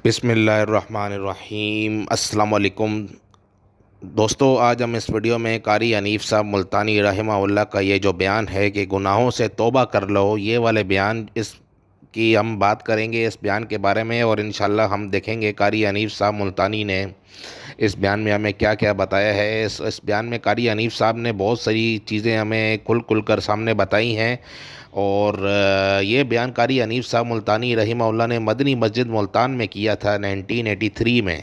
بسم اللہ الرحمن الرحیم۔ السلام علیکم دوستو، آج ہم اس ویڈیو میں قاری حنیف صاحب ملتانی رحمہ اللہ کا یہ جو بیان ہے کہ گناہوں سے توبہ کر لو، یہ والے بیان اس کی ہم بات کریں گے اس بیان کے بارے میں، اور انشاءاللہ ہم دیکھیں گے قاری حنیف صاحب ملتانی نے اس بیان میں ہمیں کیا کیا بتایا ہے۔ اس بیان میں قاری حنیف صاحب نے بہت ساری چیزیں ہمیں کھل کر سامنے بتائی ہیں، اور یہ بیان قاری حنیف صاحب ملتانی رحمہ اللہ نے مدنی مسجد ملتان میں کیا تھا 1983 میں۔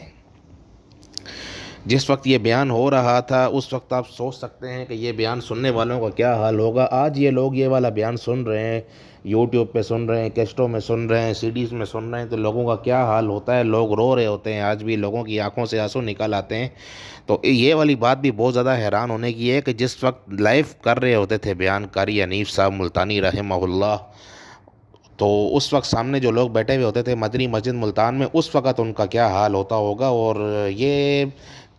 جس وقت یہ بیان ہو رہا تھا اس وقت آپ سوچ سکتے ہیں کہ یہ بیان سننے والوں کا کیا حال ہوگا۔ آج یہ لوگ یہ والا بیان سن رہے ہیں، یوٹیوب پہ سن رہے ہیں، کیسٹوں میں سن رہے ہیں، CDs میں سن رہے ہیں، تو لوگوں کا کیا حال ہوتا ہے۔ لوگ رو رہے ہوتے ہیں، آج بھی لوگوں کی آنکھوں سے آنسو نکل آتے ہیں۔ تو یہ والی بات بھی بہت زیادہ حیران ہونے کی ہے کہ جس وقت لائیو کر رہے ہوتے تھے بیان قاری حنیف صاحب ملتانی رحمہ اللہ، تو اس وقت سامنے جو لوگ بیٹھے ہوئے ہوتے تھے مدنی مسجد ملتان میں، اس وقت ان کا کیا حال ہوتا ہوگا۔ اور یہ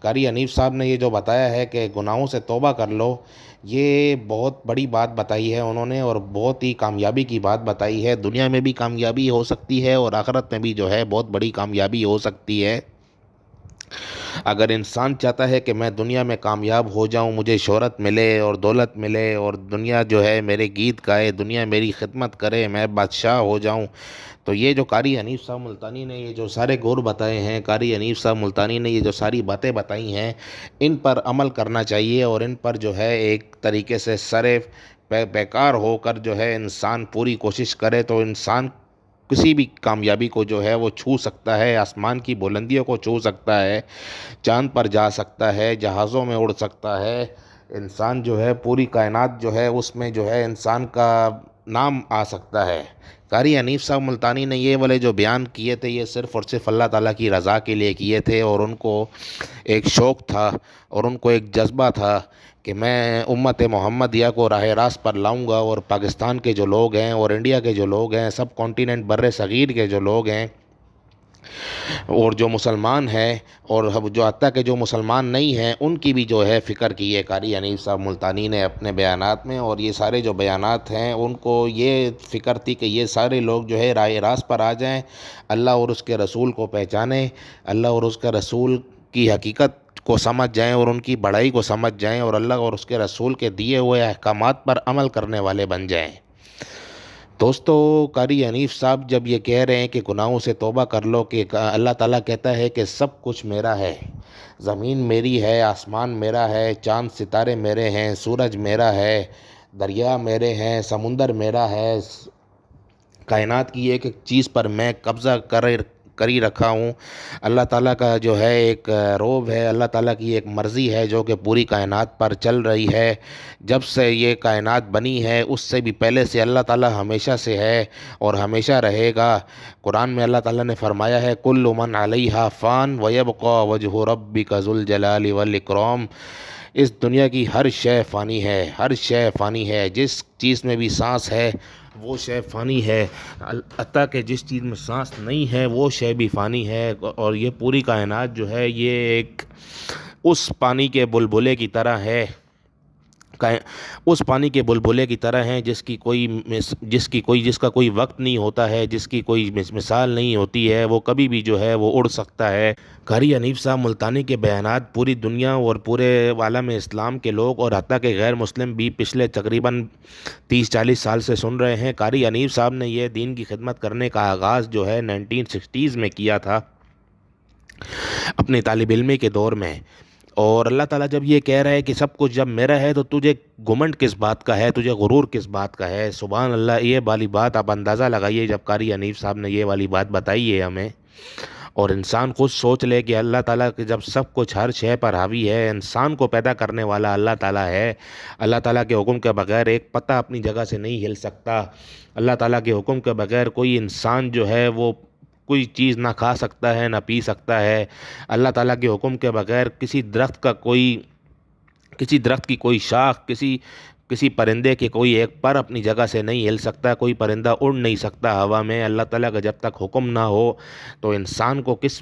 قاری حنیف صاحب نے یہ جو بتایا ہے کہ گناہوں سے توبہ کر لو، یہ بہت بڑی بات بتائی ہے انہوں نے، اور بہت ہی کامیابی کی بات بتائی ہے۔ دنیا میں بھی کامیابی ہو سکتی ہے اور آخرت میں بھی جو ہے بہت بڑی کامیابی ہو سکتی ہے۔ اگر انسان چاہتا ہے کہ میں دنیا میں کامیاب ہو جاؤں، مجھے شہرت ملے اور دولت ملے، اور دنیا جو ہے میرے گیت گائے، دنیا میری خدمت کرے، میں بادشاہ ہو جاؤں، تو یہ جو قاری حنیف صاحب ملتانی نے یہ جو سارے گور بتائے ہیں، قاری حنیف صاحب ملتانی نے یہ جو ساری باتیں بتائی ہیں، ان پر عمل کرنا چاہیے، اور ان پر جو ہے ایک طریقے سے بیکار ہو کر جو ہے انسان پوری کوشش کرے تو انسان کسی بھی کامیابی کو جو ہے وہ چھو سکتا ہے، آسمان کی بلندیوں کو چھو سکتا ہے، چاند پر جا سکتا ہے، جہازوں میں اڑ سکتا ہے۔ انسان جو ہے پوری کائنات جو ہے اس میں جو ہے انسان کا نام آ سکتا ہے۔ قاری حنیف صاحب ملتانی نے یہ والے جو بیان کیے تھے یہ صرف اور صرف اللہ تعالیٰ کی رضا کے لیے کیے تھے، اور ان کو ایک شوق تھا اور ان کو ایک جذبہ تھا کہ میں امت محمدیہ کو راہ راست پر لاؤں گا، اور پاکستان کے جو لوگ ہیں اور انڈیا کے جو لوگ ہیں، سب کانٹیننٹ بر صغیر کے جو لوگ ہیں اور جو مسلمان ہیں، اور جو حتیٰ کہ جو مسلمان نہیں ہیں، ان کی بھی جو ہے فکر کی ہے قاری حنیف صاحب ملتانی نے اپنے بیانات میں۔ اور یہ سارے جو بیانات ہیں ان کو یہ فکر تھی کہ یہ سارے لوگ جو ہے راہ راست پر آ جائیں، اللہ اور اس کے رسول کو پہچانیں، اللہ اور اس کے رسول کی حقیقت کو سمجھ جائیں اور ان کی بڑائی کو سمجھ جائیں، اور اللہ اور اس کے رسول کے دیے ہوئے احکامات پر عمل کرنے والے بن جائیں۔ دوستو، قاری حنیف صاحب جب یہ کہہ رہے ہیں کہ گناہوں سے توبہ کر لو، کہ اللہ تعالیٰ کہتا ہے کہ سب کچھ میرا ہے، زمین میری ہے، آسمان میرا ہے، چاند ستارے میرے ہیں، سورج میرا ہے، دریا میرے ہیں، سمندر میرا ہے، کائنات کی ایک ایک چیز پر میں قبضہ کری رکھا ہوں۔ اللہ تعالیٰ کا جو ہے ایک روب ہے، اللہ تعالیٰ کی ایک مرضی ہے جو کہ پوری کائنات پر چل رہی ہے۔ جب سے یہ کائنات بنی ہے اس سے بھی پہلے سے اللہ تعالیٰ ہمیشہ سے ہے اور ہمیشہ رہے گا۔ قرآن میں اللہ تعالیٰ نے فرمایا ہے کل من علیہا فان ویبقی وجہ ربک ذو الجلال والاکرام۔ اس دنیا کی ہر شے فانی ہے، ہر شے فانی ہے، جس چیز میں بھی سانس ہے وہ شے فانی ہے، حتیٰ کہ جس چیز میں سانس نہیں ہے وہ شے بھی فانی ہے۔ اور یہ پوری کائنات جو ہے یہ ایک اس پانی کے بلبلے کی طرح ہے، اس پانی کے بلبلے کی طرح ہیں جس کا کوئی وقت نہیں ہوتا ہے، جس کی کوئی مثال نہیں ہوتی ہے، وہ کبھی بھی جو ہے وہ اڑ سکتا ہے۔ قاری حنیف صاحب ملتانی کے بیانات پوری دنیا اور پورے عالم اسلام کے لوگ اور حتیٰ کہ غیر مسلم بھی پچھلے تقریباً 30-40 سال سے سن رہے ہیں۔ قاری حنیف صاحب نے یہ دین کی خدمت کرنے کا آغاز جو ہے 1960s میں کیا تھا اپنے طالب علمی کے دور میں۔ اور اللہ تعالیٰ جب یہ کہہ رہا ہے کہ سب کچھ جب میرا ہے تو تجھے گھمنڈ کس بات کا ہے، تجھے غرور کس بات کا ہے۔ سبحان اللہ، یہ والی بات آپ اندازہ لگائیے جب قاری حنیف صاحب نے یہ والی بات بتائی ہے ہمیں، اور انسان خود سوچ لے کہ اللہ تعالیٰ کہ جب سب کچھ ہر شے پر حاوی ہے، انسان کو پیدا کرنے والا اللہ تعالیٰ ہے، اللہ تعالیٰ کے حکم کے بغیر ایک پتا اپنی جگہ سے نہیں ہل سکتا، اللہ تعالیٰ کے حکم کے بغیر کوئی انسان جو ہے وہ کوئی چیز نہ کھا سکتا ہے نہ پی سکتا ہے، اللہ تعالیٰ کے حکم کے بغیر کسی درخت کی کوئی شاخ، کسی پرندے کے کوئی ایک پر اپنی جگہ سے نہیں ہل سکتا، کوئی پرندہ اڑ نہیں سکتا ہوا میں۔ اللہ تعالیٰ کا جب تک حکم نہ ہو تو انسان کو کس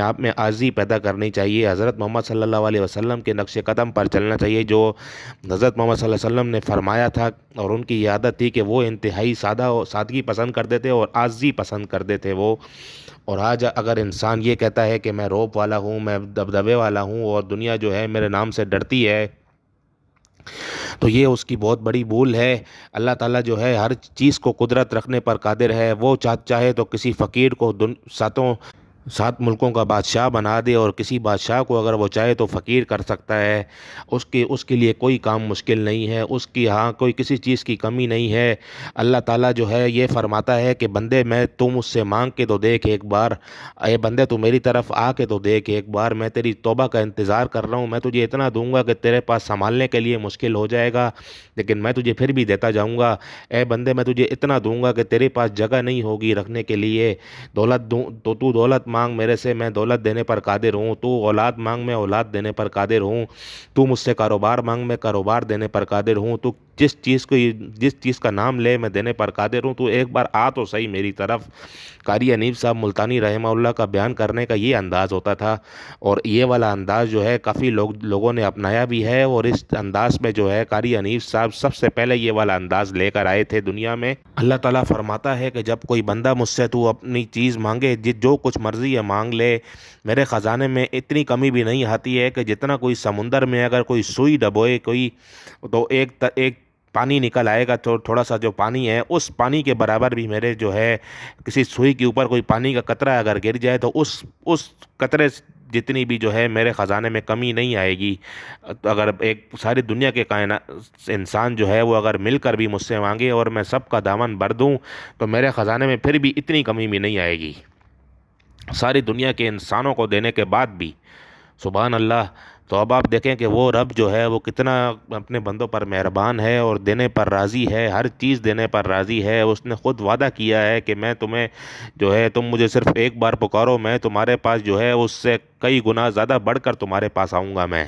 آپ میں عاجزی پیدا کرنی چاہیے، حضرت محمد صلی اللہ علیہ وسلم کے نقش قدم پر چلنا چاہیے جو حضرت محمد صلی اللہ علیہ وسلم نے فرمایا تھا، اور ان کی یہ عادت تھی کہ وہ انتہائی سادگی پسند کرتے تھے اور عاجزی پسند کرتے تھے وہ۔ اور آج اگر انسان یہ کہتا ہے کہ میں روب والا ہوں، میں دبدبے والا ہوں اور دنیا جو ہے میرے نام سے ڈرتی ہے، تو یہ اس کی بہت بڑی بھول ہے۔ اللہ تعالیٰ جو ہے ہر چیز کو قدرت رکھنے پر قادر ہے، وہ چاہے تو کسی فقیر کو سات ملکوں کا بادشاہ بنا دے، اور کسی بادشاہ کو اگر وہ چاہے تو فقیر کر سکتا ہے۔ اس کے لیے کوئی کام مشکل نہیں ہے، اس کی کوئی کسی چیز کی کمی نہیں ہے۔ اللہ تعالیٰ جو ہے یہ فرماتا ہے کہ بندے تو مجھ سے مانگ کے تو دیکھ ایک بار، اے بندے تو میری طرف آ کے تو دیکھ ایک بار، میں تیری توبہ کا انتظار کر رہا ہوں، میں تجھے اتنا دوں گا کہ تیرے پاس سنبھالنے کے لیے مشکل ہو جائے گا، لیکن میں تجھے پھر بھی دیتا جاؤں گا۔ اے بندے میں تجھے اتنا دوں گا کہ تیرے پاس جگہ نہیں ہوگی رکھنے کے لیے، دولت دوں تو دولت مانگ میرے سے، میں دولت دینے پر قادر ہوں، تو اولاد مانگ میں اولاد دینے پر قادر ہوں، تو مجھ سے کاروبار مانگ میں کاروبار دینے پر قادر ہوں، تو جس چیز کا نام لے میں دینے پر قادر ہوں، تو ایک بار آ تو صحیح میری طرف۔ قاری حنیف صاحب ملتانی رحمہ اللہ کا بیان کرنے کا یہ انداز ہوتا تھا، اور یہ والا انداز جو ہے کافی لوگوں نے اپنایا بھی ہے، اور اس انداز میں جو ہے قاری حنیف صاحب سب سے پہلے یہ والا انداز لے کر آئے تھے دنیا میں۔ اللہ تعالیٰ فرماتا ہے کہ جب کوئی بندہ مجھ سے تو اپنی چیز مانگے، جو کچھ مرضی ہے مانگ لے، میرے خزانے میں اتنی کمی بھی نہیں آتی ہے کہ جتنا کوئی سمندر میں اگر کوئی سوئی ڈبوئے تو ایک پانی نکل آئے گا، تو تھوڑا سا جو پانی ہے اس پانی کے برابر بھی میرے جو ہے کسی سوئی کے اوپر کوئی پانی کا قطرہ اگر گر جائے تو اس قطرے جتنی بھی جو ہے میرے خزانے میں کمی نہیں آئے گی۔ اگر ایک ساری دنیا کے کائنات انسان جو ہے وہ اگر مل کر بھی مجھ سے مانگے اور میں سب کا دامن بھر دوں تو میرے خزانے میں پھر بھی اتنی کمی بھی نہیں آئے گی، ساری دنیا کے انسانوں کو دینے کے بعد بھی۔ سبحان اللہ۔ تو اب آپ دیکھیں کہ وہ رب جو ہے وہ کتنا اپنے بندوں پر مہربان ہے اور دینے پر راضی ہے، ہر چیز دینے پر راضی ہے۔ اس نے خود وعدہ کیا ہے کہ میں تمہیں جو ہے تم مجھے صرف ایک بار پکارو، میں تمہارے پاس جو ہے اس سے کئی گنا زیادہ بڑھ کر تمہارے پاس آؤں گا میں۔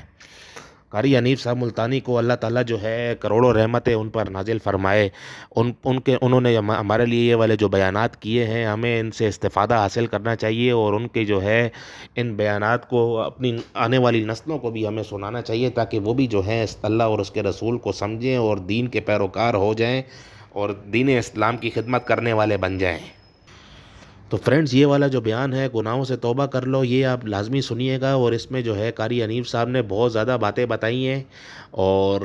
قاری حنیف صاحب ملتانی کو اللہ تعالیٰ جو ہے کروڑوں رحمتیں ان پر نازل فرمائے۔ انہوں نے ہمارے لیے یہ والے جو بیانات کیے ہیں، ہمیں ان سے استفادہ حاصل کرنا چاہیے، اور ان کے جو ہے ان بیانات کو اپنی آنے والی نسلوں کو بھی ہمیں سنانا چاہیے، تاکہ وہ بھی جو ہے اللہ اور اس کے رسول کو سمجھیں اور دین کے پیروکار ہو جائیں اور دین اسلام کی خدمت کرنے والے بن جائیں۔ تو فرینڈز، یہ والا جو بیان ہے گناہوں سے توبہ کر لو، یہ آپ لازمی سنیے گا، اور اس میں جو ہے قاری حنیف صاحب نے بہت زیادہ باتیں بتائی ہیں، اور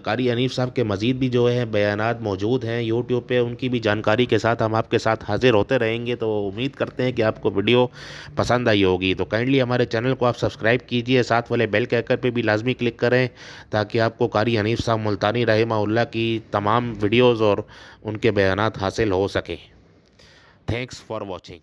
قاری حنیف صاحب کے مزید بھی جو ہے بیانات موجود ہیں یوٹیوب پہ، ان کی بھی جانکاری کے ساتھ ہم آپ کے ساتھ حاضر ہوتے رہیں گے۔ تو امید کرتے ہیں کہ آپ کو ویڈیو پسند آئی ہوگی، تو کائنڈلی ہمارے چینل کو آپ سبسکرائب کیجئے، ساتھ والے بیل کے آئکن پہ بھی لازمی کلک کریں، تاکہ آپ کو قاری حنیف صاحب ملتانی رحمہ اللہ کی تمام ویڈیوز اور ان کے بیانات حاصل ہو سکیں۔ Thanks for watching.